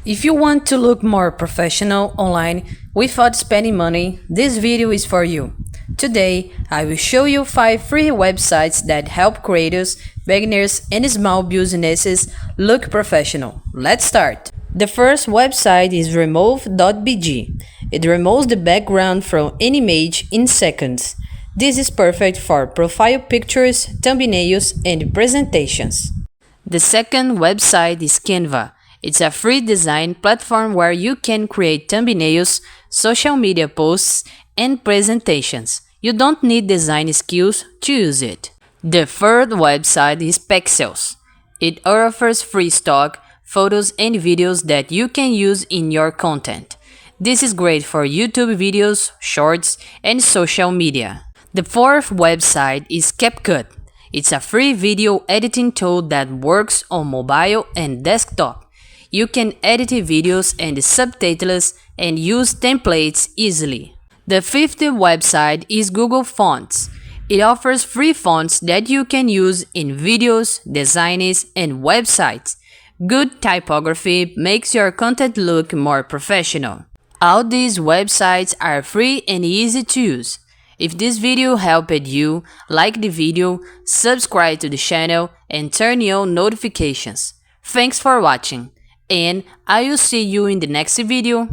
If you want to look more professional online without spending money, this video is for you. Today, I will show you 5 free websites that help creators, beginners, and small businesses look professional. Let's start! The first website is remove.bg. It removes the background from any image in seconds. This is perfect for profile pictures, thumbnails, and presentations. The second website is Canva. It's a free design platform where you can create thumbnails, social media posts, and presentations. You don't need design skills to use it. The third website is Pexels. It offers free stock, photos, and videos that you can use in your content. This is great for YouTube videos, shorts, and social media. The fourth website is CapCut. It's a free video editing tool that works on mobile and desktop. You can edit videos and subtitles and use templates easily. The fifth website is Google Fonts. It offers free fonts that you can use in videos, designs, and websites. Good typography makes your content look more professional. All these websites are free and easy to use. If this video helped you, like the video, subscribe to the channel, and turn on notifications. Thanks for watching, and I will see you in the next video.